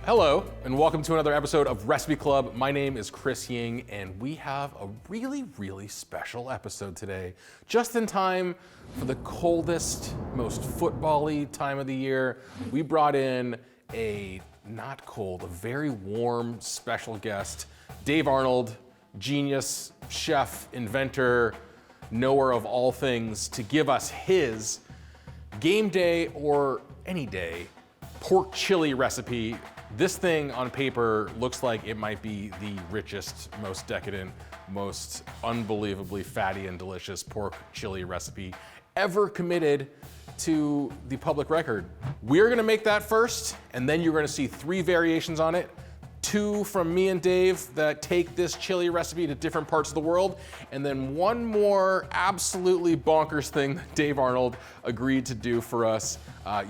Hello, and welcome to another episode of Recipe Club. My name is Chris Ying, and we have a really special episode today. Just in time for the coldest, most football-y time of the year, we brought in a not cold, a very warm special guest, Dave Arnold, genius, chef, inventor, knower of all things, to give us his game day or any day pork chili recipe. This thing on paper looks like it might be the richest, most decadent, most unbelievably fatty and delicious pork chili recipe ever committed to the public record. We're gonna make that first, and then you're gonna see 3 variations on it. 2 from me and Dave that take this chili recipe to different parts of the world, and then 1 more absolutely bonkers thing that Dave Arnold agreed to do for us.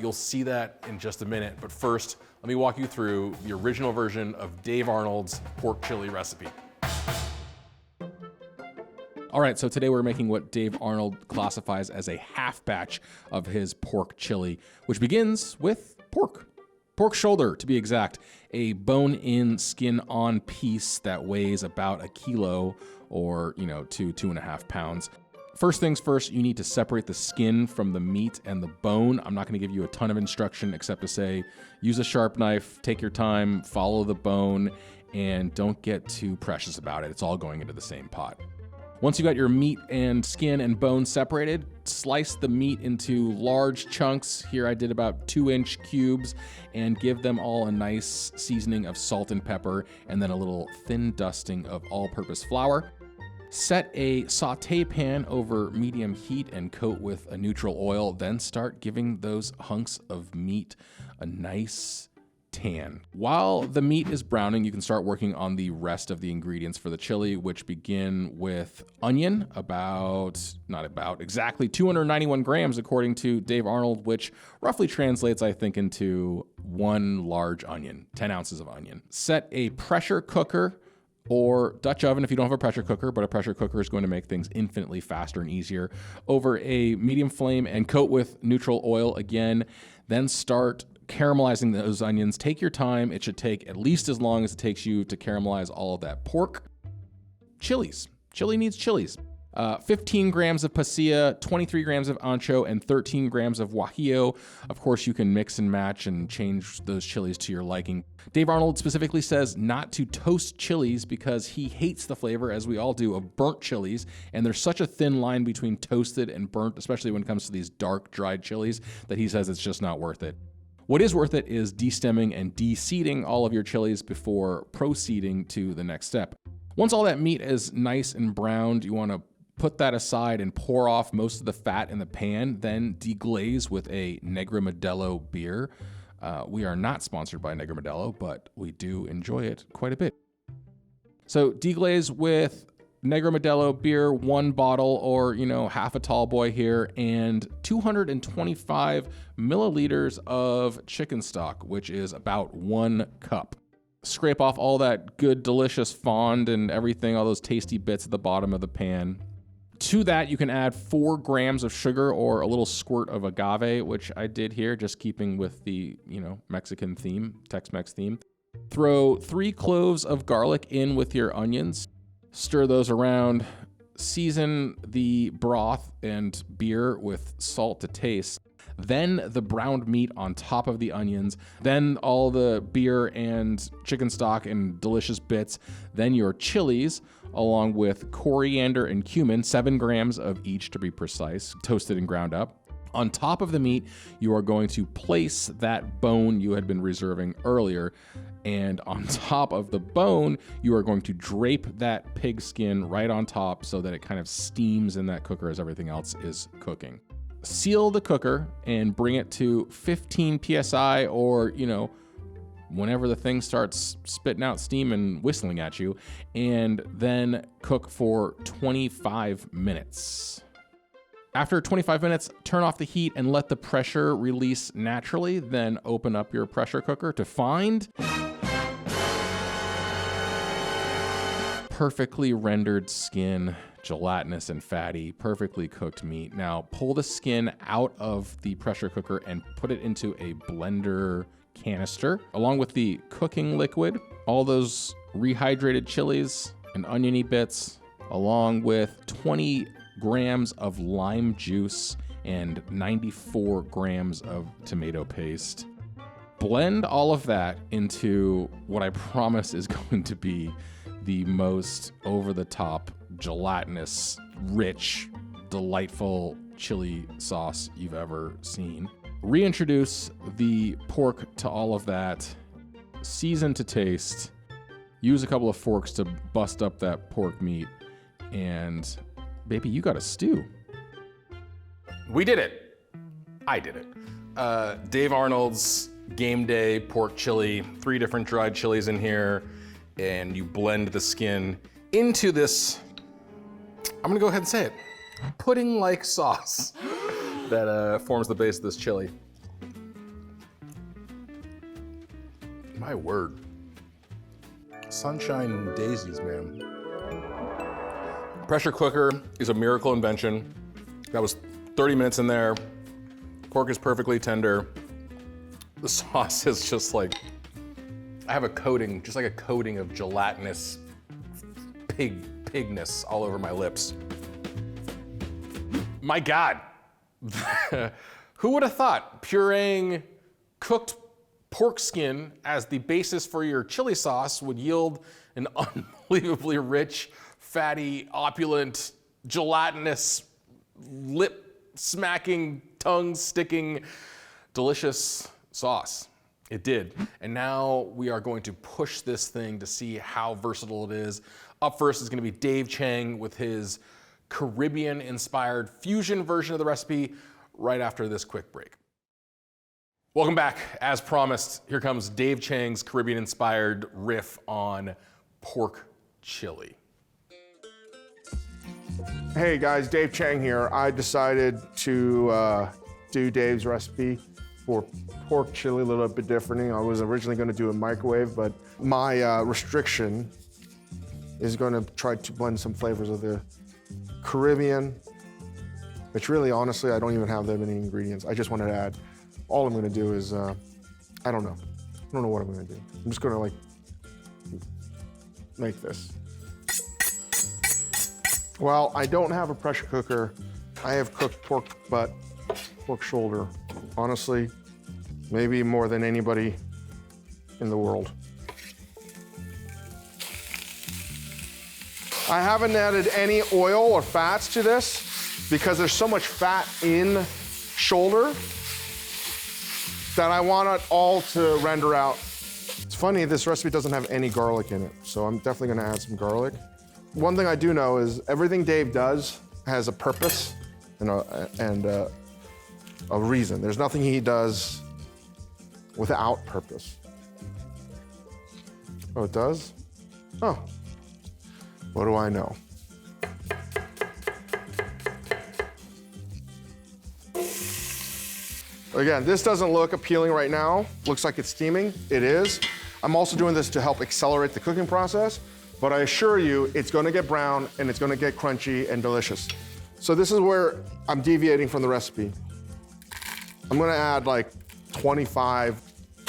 You'll see that in just a minute, but first, let me walk you through the original version of Dave Arnold's pork chili recipe. All right, so today we're making what Dave Arnold classifies as a half batch of his pork chili, which begins with pork. Pork shoulder, to be exact, a bone-in, skin-on piece that weighs about a kilo or, 2.5 pounds. First things first, you need to separate the skin from the meat and the bone. I'm not gonna give you a ton of instruction except to say, use a sharp knife, take your time, follow the bone, and don't get too precious about it. It's all going into the same pot. Once you got your meat and skin and bone separated, slice the meat into large chunks. Here I did about 2-inch cubes, and give them all a nice seasoning of salt and pepper, and then a little thin dusting of all-purpose flour. Set a saute pan over medium heat and coat with a neutral oil, then start giving those hunks of meat a nice tan. While the meat is browning, you can start working on the rest of the ingredients for the chili, which begin with onion, exactly 291 grams according to Dave Arnold, which roughly translates, I think, into 1 large onion, 10 ounces of onion. Set a pressure cooker or Dutch oven if you don't have a pressure cooker, but a pressure cooker is going to make things infinitely faster and easier, over a medium flame and coat with neutral oil again. Then start caramelizing those onions. Take your time. It should take at least as long as it takes you to caramelize all of that pork. Chilies. Chili needs chilies. 15 grams of pasilla, 23 grams of ancho, and 13 grams of guajillo. Of course, you can mix and match and change those chilies to your liking. Dave Arnold specifically says not to toast chilies because he hates the flavor, as we all do, of burnt chilies. And there's such a thin line between toasted and burnt, especially when it comes to these dark, dried chilies, that he says it's just not worth it. What is worth it is destemming and de-seeding all of your chilies before proceeding to the next step. Once all that meat is nice and browned, you want to put that aside and pour off most of the fat in the pan, then deglaze with a Negra Modelo beer. We are not sponsored by Negra Modelo, but we do enjoy it quite a bit. So deglaze with Negra Modelo beer, 1 bottle, or, half a tall boy here, and 225 milliliters of chicken stock, which is about 1 cup. Scrape off all that good, delicious fond and everything, all those tasty bits at the bottom of the pan. To that, you can add 4 grams of sugar or a little squirt of agave, which I did here, just keeping with the, Mexican theme, Tex-Mex theme. Throw 3 cloves of garlic in with your onions. Stir those around. Season the broth and beer with salt to taste. Then the browned meat on top of the onions. Then all the beer and chicken stock and delicious bits. Then your chilies, along with coriander and cumin, 7 grams of each to be precise, toasted and ground up. On top of the meat, you are going to place that bone you had been reserving earlier. And on top of the bone, you are going to drape that pig skin right on top so that it kind of steams in that cooker as everything else is cooking. Seal the cooker and bring it to 15 PSI or, whenever the thing starts spitting out steam and whistling at you, and then cook for 25 minutes. After 25 minutes, turn off the heat and let the pressure release naturally. Then open up your pressure cooker to find perfectly rendered skin, gelatinous and fatty, perfectly cooked meat. Now pull the skin out of the pressure cooker and put it into a blender canister, along with the cooking liquid, all those rehydrated chilies and oniony bits, along with 20 grams of lime juice and 94 grams of tomato paste. Blend all of that into what I promise is going to be the most over-the-top, gelatinous, rich, delightful chili sauce you've ever seen. Reintroduce the pork to all of that, season to taste, use a couple of forks to bust up that pork meat, and baby, you got a stew. We did it. I did it. Dave Arnold's Game Day pork chili, 3 different dried chilies in here, and you blend the skin into this, I'm gonna go ahead and say it, pudding-like sauce that forms the base of this chili. My word. Sunshine and daisies, man. Pressure cooker is a miracle invention. That was 30 minutes in there. Pork is perfectly tender. The sauce is just like, I have a coating, just like a coating of gelatinous pigness all over my lips. My God, who would have thought pureeing cooked pork skin as the basis for your chili sauce would yield an unbelievably rich, fatty, opulent, gelatinous, lip-smacking, tongue-sticking, delicious sauce. It did. And now we are going to push this thing to see how versatile it is. Up first is going to be Dave Chang with his Caribbean-inspired fusion version of the recipe right after this quick break. Welcome back. As promised, here comes Dave Chang's Caribbean-inspired riff on pork chili. Hey guys, Dave Chang here. I decided to do Dave's recipe for pork chili a little bit differently. I was originally going to do a microwave, but my restriction is going to try to blend some flavors of the Caribbean, which really, honestly, I don't even have that many ingredients. I just wanted to add. All I'm going to do is, I don't know. I don't know what I'm going to do. I'm just going to like make this. Well, I don't have a pressure cooker. I have cooked pork butt, pork shoulder. Honestly, maybe more than anybody in the world. I haven't added any oil or fats to this because there's so much fat in shoulder that I want it all to render out. It's funny, this recipe doesn't have any garlic in it, so I'm definitely gonna add some garlic. One thing I do know is everything Dave does has a purpose and a reason. There's nothing he does without purpose. Oh, it does? Oh, what do I know? Again, this doesn't look appealing right now. Looks like it's steaming. It is. I'm also doing this to help accelerate the cooking process, but I assure you it's gonna get brown and it's gonna get crunchy and delicious. So this is where I'm deviating from the recipe. I'm gonna add like 25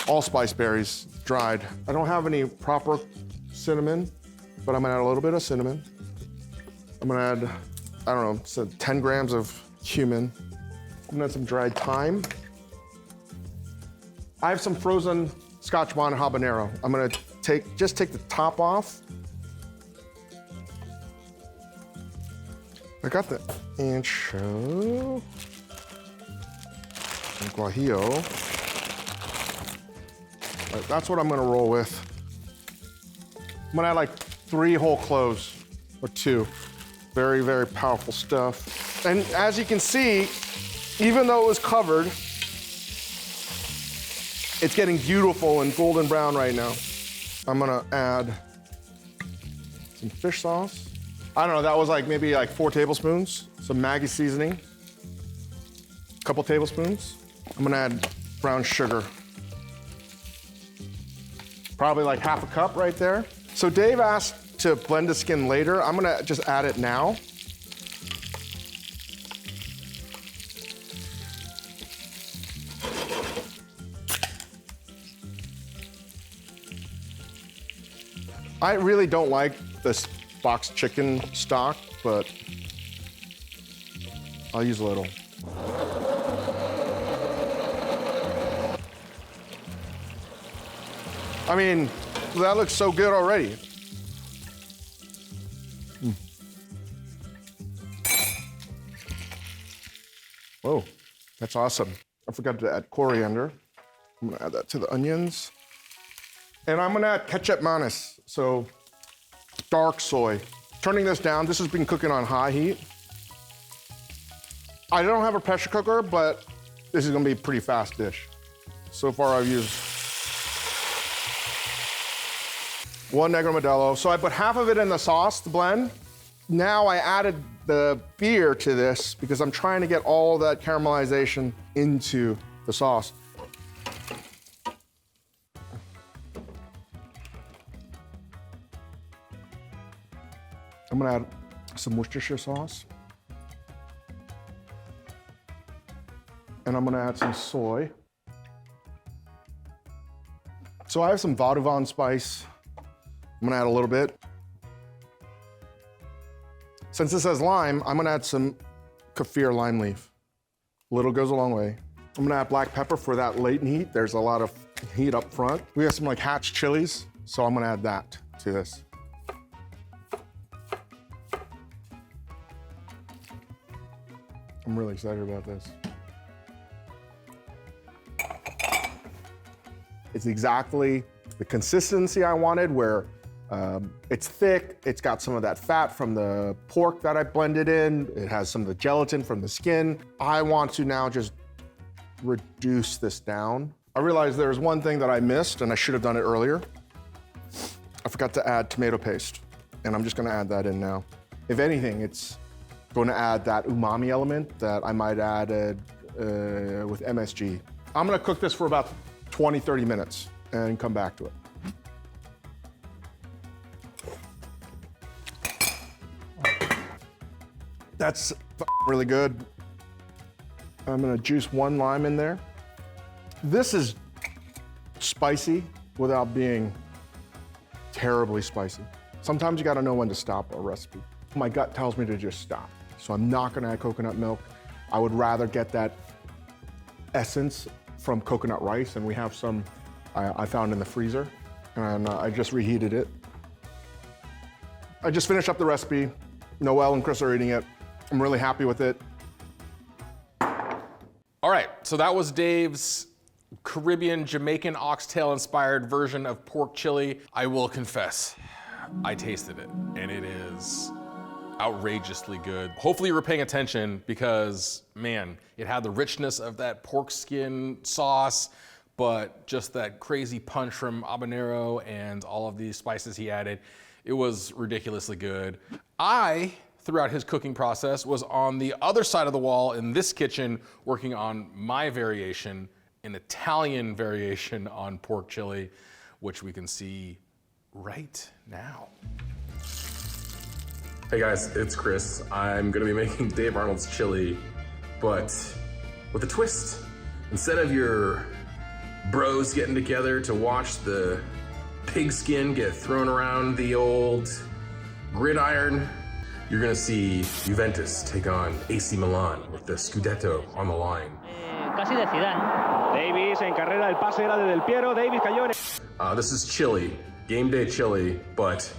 allspice berries, dried. I don't have any proper cinnamon, but I'm gonna add a little bit of cinnamon. I'm gonna add, I don't know, so 10 grams of cumin. I'm gonna add some dried thyme. I have some frozen Scotch bonnet habanero. I'm gonna just take the top off. I got the ancho, and guajillo. Right, that's what I'm gonna roll with. I'm gonna add like 3 whole cloves, or 2. Very, very powerful stuff. And as you can see, even though it was covered, it's getting beautiful and golden brown right now. I'm gonna add some fish sauce. I don't know, that was like maybe like 4 tablespoons. Some Maggi seasoning, a couple tablespoons. I'm gonna add brown sugar. Probably like half a cup right there. So Dave asked to blend the skin later. I'm gonna just add it now. I really don't like this boxed chicken stock, but I'll use a little. I mean, that looks so good already. Whoa, that's awesome. I forgot to add coriander. I'm gonna add that to the onions. And I'm gonna add ketchup mayonnaise, so dark soy. Turning this down, this has been cooking on high heat. I don't have a pressure cooker, but this is gonna be a pretty fast dish. So far I've used 1 Negro Modelo. So I put half of it in the sauce to blend. Now I added the beer to this because I'm trying to get all that caramelization into the sauce. I'm gonna add some Worcestershire sauce. And I'm gonna add some soy. So I have some Vadouvan spice. I'm gonna add a little bit. Since this has lime, I'm gonna add some kaffir lime leaf. A little goes a long way. I'm gonna add black pepper for that latent heat. There's a lot of heat up front. We have some like hatch chilies, so I'm gonna add that to this. I'm really excited about this. It's exactly the consistency I wanted, where it's thick, it's got some of that fat from the pork that I blended in, it has some of the gelatin from the skin. I want to now just reduce this down. I realized there's one thing that I missed, and I should have done it earlier. I forgot to add tomato paste, and I'm just gonna add that in now. If anything, it's going to add that umami element that I might add with MSG. I'm gonna cook this for about 20, 30 minutes and come back to it. That's really good. I'm gonna juice 1 lime in there. This is spicy without being terribly spicy. Sometimes you gotta know when to stop a recipe. My gut tells me to just stop. So I'm not gonna add coconut milk. I would rather get that essence from coconut rice, and we have some I found in the freezer, and I just reheated it. I just finished up the recipe. Noelle and Chris are eating it. I'm really happy with it. All right, so that was Dave's Caribbean Jamaican oxtail inspired version of pork chili. I will confess, I tasted it, and it is outrageously good. Hopefully you were paying attention because, man, it had the richness of that pork skin sauce, but just that crazy punch from habanero and all of these spices he added. It was ridiculously good. I, throughout his cooking process, was on the other side of the wall in this kitchen working on my variation, an Italian variation on pork chili, which we can see right now. Hey guys, it's Chris. I'm gonna be making Dave Arnold's chili, but with a twist. Instead of your bros getting together to watch the pigskin get thrown around the old gridiron, you're gonna see Juventus take on AC Milan with the Scudetto on the line. Casi de Zidane. Davis en carrera, el pase era de Del Piero, Davis cayó en... This is chili, game day chili, but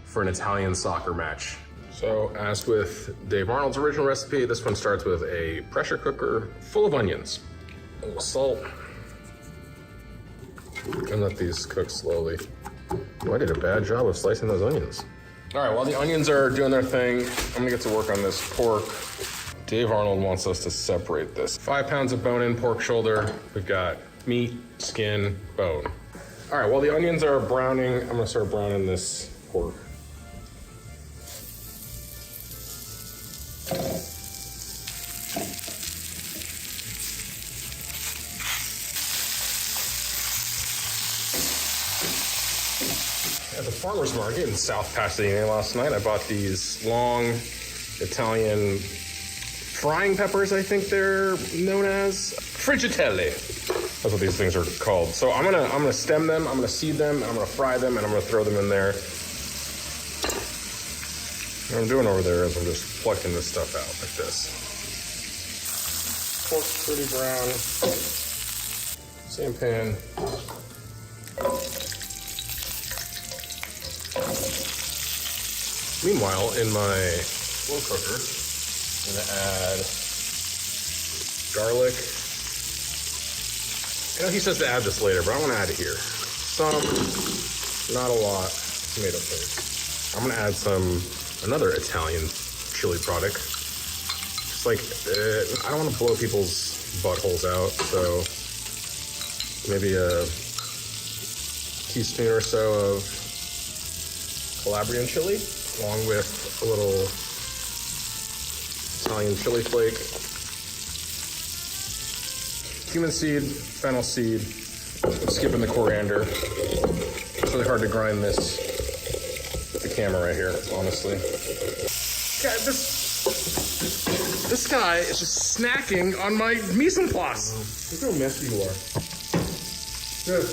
for an Italian soccer match. So, as with Dave Arnold's original recipe, this one starts with a pressure cooker full of onions, a little salt, and let these cook slowly. Oh, I did a bad job of slicing those onions. All right, while the onions are doing their thing, I'm gonna get to work on this pork. Dave Arnold wants us to separate this. 5 pounds of bone-in pork shoulder. We've got meat, skin, bone. All right, while the onions are browning, I'm gonna start browning this pork. At the farmer's market in South Pasadena last night, I bought these long Italian frying peppers, I think they're known as, frigatelli. That's what these things are called. So I'm gonna stem them, I'm gonna seed them, I'm gonna fry them, and I'm gonna throw them in there. What I'm doing over there is I'm just plucking this stuff out like this. Pork's pretty brown. Same pan. Meanwhile, in my slow cooker, I'm gonna add garlic. You know, he says to add this later, but I want to add it here. Some, not a lot, tomato paste. I'm gonna add another Italian chili product. Just like, I don't want to blow people's buttholes out, so maybe a teaspoon or so of Calabrian chili, along with a little Italian chili flake, cumin seed, fennel seed. I'm skipping the coriander. It's really hard to grind this with the camera right here, honestly. God, this guy is just snacking on my mise en place. Look how messy you are. Good.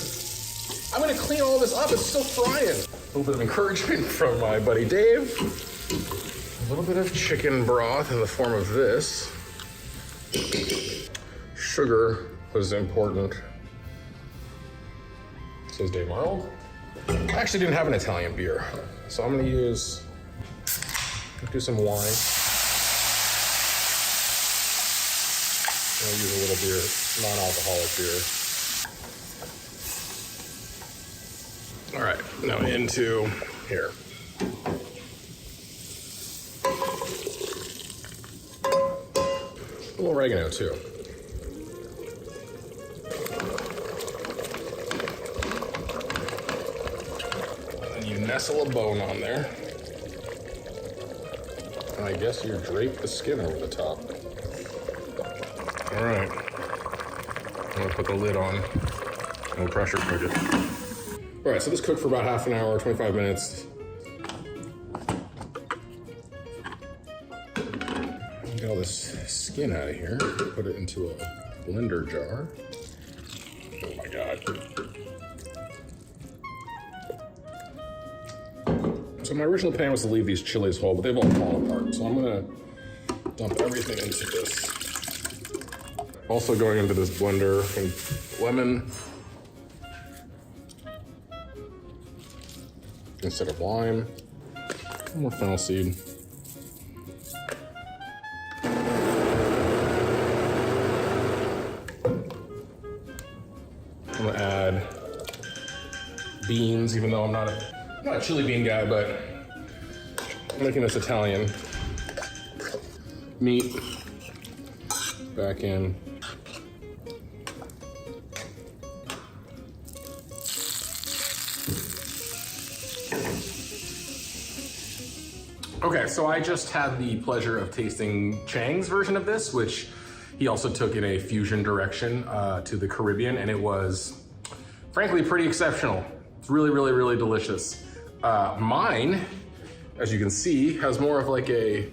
I'm gonna clean all this up. It's still frying. A little bit of encouragement from my buddy Dave. A little bit of chicken broth in the form of this. Sugar was important, says Dave Arnold. I actually didn't have an Italian beer, so I'm gonna do some wine. I'll use a little beer, non-alcoholic beer. All right, now into here. A little oregano too. And you nestle a bone on there. And I guess you drape the skin over the top. All right. I'm gonna put the lid on and we'll pressure cook it. All right, so this cooked for about half an hour, 25 minutes. Get all this skin out of here, put it into a blender jar. Oh my God. So my original plan was to leave these chilies whole, but they've all fallen apart. So I'm gonna dump everything into this. Also going into this blender, some lemon instead of lime, more fennel seed. I'm gonna add beans, even though I'm not a chili bean guy, but I'm making this Italian. Meat back in. Okay, so I just had the pleasure of tasting Chang's version of this, which he also took in a fusion direction to the Caribbean, and it was, frankly, pretty exceptional. It's really, really, really delicious. Mine, as you can see, has more of like a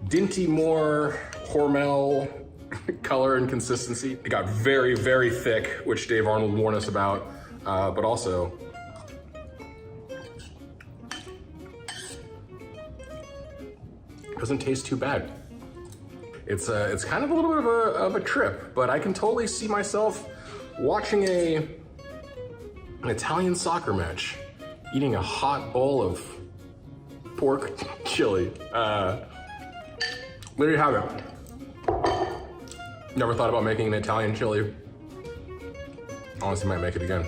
Dinty Moore Hormel color and consistency. It got very, very thick, which Dave Arnold warned us about, but also doesn't taste too bad. It's kind of a little bit of a trip, but I can totally see myself watching an Italian soccer match, eating a hot bowl of pork chili. There you have it. Never thought about making an Italian chili. Honestly, might make it again.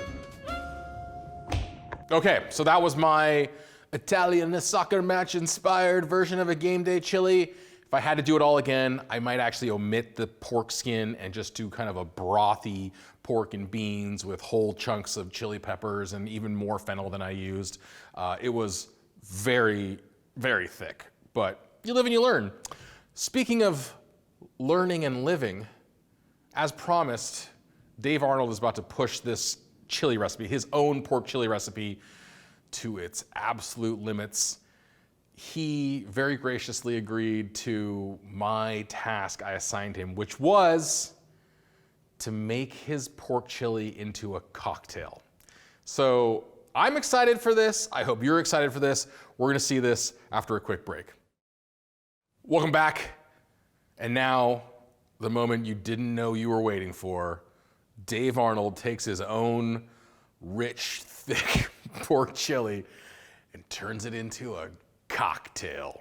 Okay, so that was my Italian soccer match inspired version of a game day chili. If I had to do it all again, I might actually omit the pork skin and just do kind of a brothy pork and beans with whole chunks of chili peppers and even more fennel than I used. It was very, very thick, but you live and you learn. Speaking of learning and living, as promised, Dave Arnold is about to push this chili recipe, his own pork chili recipe, to its absolute limits. He very graciously agreed to my task I assigned him, which was to make his pork chili into a cocktail. So I'm excited for this. I hope you're excited for this. We're gonna see this after a quick break. Welcome back. And now, the moment you didn't know you were waiting for, Dave Arnold takes his own rich, thick pork chili and turns it into a cocktail.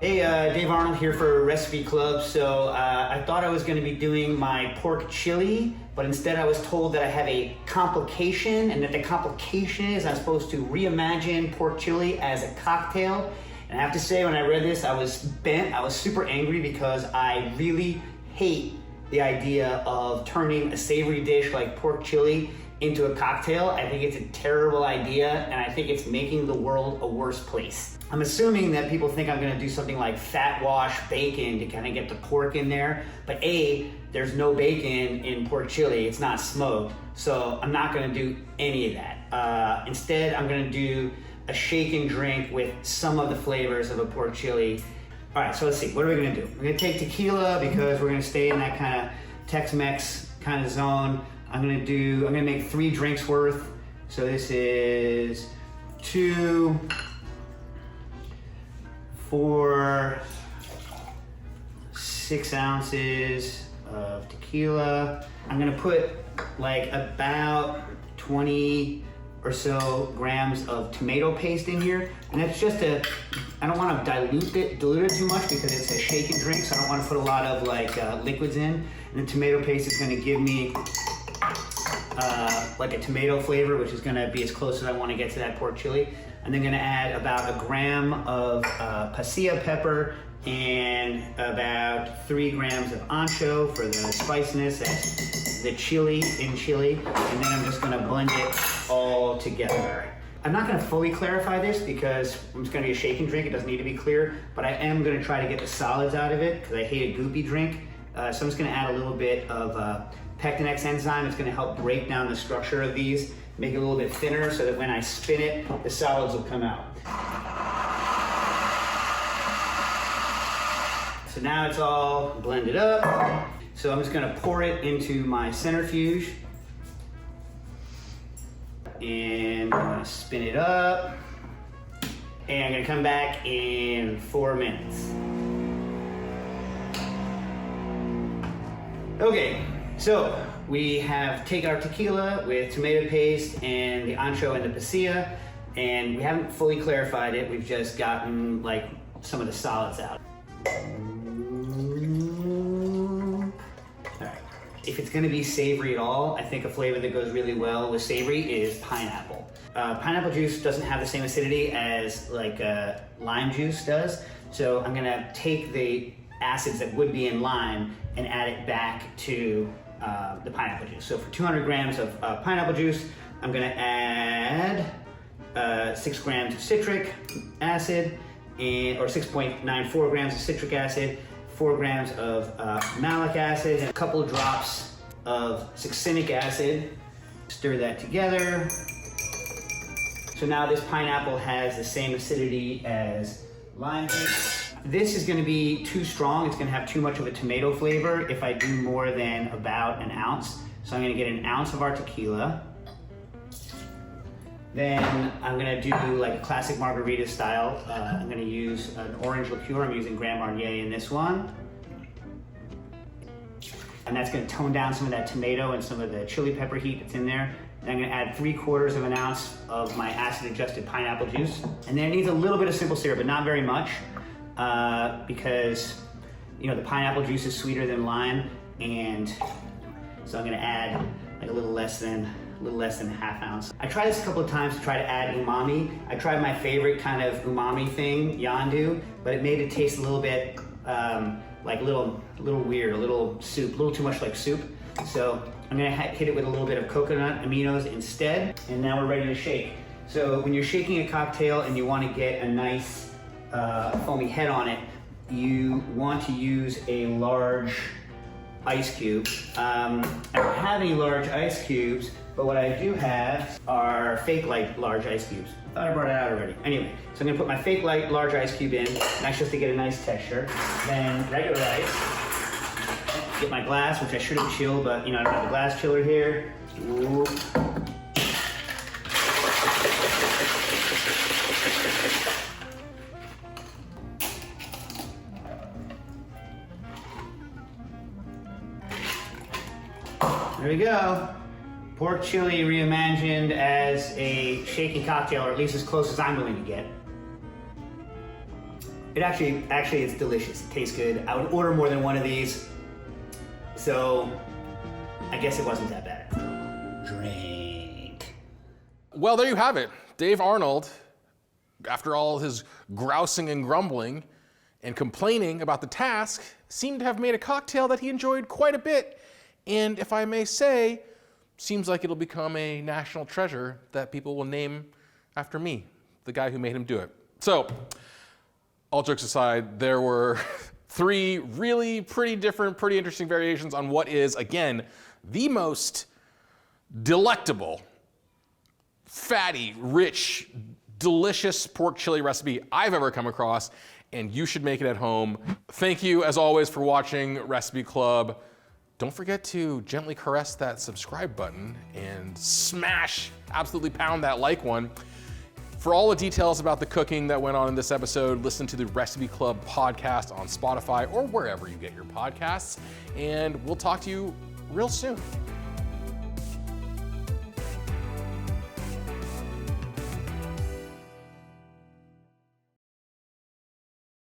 Hey, Dave Arnold here for Recipe Club. So I thought I was going to be doing my pork chili, but instead I was told that I have a complication, and that the complication is I'm supposed to reimagine pork chili as a cocktail. And I have to say, when I read this, I was bent. I was super angry because I really hate the idea of turning a savory dish like pork chili into a cocktail. I think it's a terrible idea, and I think it's making the world a worse place. I'm assuming that people think I'm gonna do something like fat wash bacon to kind of get the pork in there, but A, there's no bacon in pork chili, it's not smoked, so I'm not gonna do any of that. Instead, I'm gonna do a shake and drink with some of the flavors of a pork chili. All right, so let's see, what are we gonna do? We're gonna take tequila because we're gonna stay in that kind of Tex-Mex kind of zone. I'm gonna make 3 drinks worth. So this is 2, 4, 6 ounces of tequila. I'm gonna put like about 20 or so grams of tomato paste in here. And that's just I don't wanna dilute it too much because it's a shake and drink, so I don't wanna put a lot of like liquids in. And the tomato paste is gonna give me like a tomato flavor, which is gonna be as close as I wanna get to that pork chili. And then gonna add about a gram of pasilla pepper and about 3 grams of ancho for the spiciness, that's the chili in chili. And then I'm just gonna blend it all together. I'm not gonna fully clarify this because it's gonna be a shake and drink, it doesn't need to be clear, but I am gonna try to get the solids out of it because I hate a goopy drink. So I'm just gonna add a little bit of Pectinex enzyme. It's gonna help break down the structure of these, make it a little bit thinner so that when I spin it, the solids will come out. So now it's all blended up. So I'm just gonna pour it into my centrifuge. And I'm gonna spin it up. And I'm gonna come back in 4 minutes. Okay, so we have taken our tequila with tomato paste and the ancho and the pasilla, and we haven't fully clarified it. We've just gotten like some of the solids out. All right. If it's gonna be savory at all, I think a flavor that goes really well with savory is pineapple. Pineapple juice doesn't have the same acidity as like lime juice does, so I'm gonna take the acids that would be in lime and add it back to the pineapple juice. So for 200 grams of pineapple juice, I'm gonna add 6 grams of citric acid, or 6.94 grams of citric acid, 4 grams of malic acid, and a couple of drops of succinic acid. Stir that together. So now this pineapple has the same acidity as lime juice. This is gonna be too strong. It's gonna have too much of a tomato flavor if I do more than about an ounce. So I'm gonna get an ounce of our tequila. Then I'm gonna do like a classic margarita style. I'm gonna use an orange liqueur. I'm using Grand Marnier in this one. And that's gonna tone down some of that tomato and some of the chili pepper heat that's in there. And I'm gonna add 3/4 of an ounce of my acid adjusted pineapple juice. And then it needs a little bit of simple syrup, but not very much. Because you know the pineapple juice is sweeter than lime, and so I'm gonna add like a little less than ½ ounce. I tried this a couple of times to try to add umami. I tried my favorite kind of umami thing, yandu, but it made it taste a little bit like a little weird, a little soup, a little too much like soup. So I'm gonna hit it with a little bit of coconut aminos instead, and now we're ready to shake. So when you're shaking a cocktail and you want to get a nice foamy head on it, you want to use a large ice cube. I don't have any large ice cubes, but what I do have are fake light large ice cubes. I thought I brought it out already. Anyway, so I'm gonna put my fake light large ice cube in, and that's just to get a nice texture. Then regular ice. get my glass, which I should have chilled, but I don't have the glass chiller here. Ooh. There we go. Pork chili reimagined as a shaky cocktail, or at least as close as I'm willing to get. It actually it's delicious. It tastes good. I would order more than one of these. So I guess it wasn't that bad. Drink. Well, there you have it. Dave Arnold, after all his grousing and grumbling and complaining about the task, seemed to have made a cocktail that he enjoyed quite a bit. And if I may say, seems like it'll become a national treasure that people will name after me, the guy who made him do it. So, all jokes aside, there were 3 really pretty different, pretty interesting variations on what is, again, the most delectable, fatty, rich, delicious pork chili recipe I've ever come across, and you should make it at home. Thank you, as always, for watching Recipe Club. Don't forget to gently caress that subscribe button and smash, absolutely pound that like one. For all the details about the cooking that went on in this episode, listen to the Recipe Club podcast on Spotify or wherever you get your podcasts, and we'll talk to you real soon.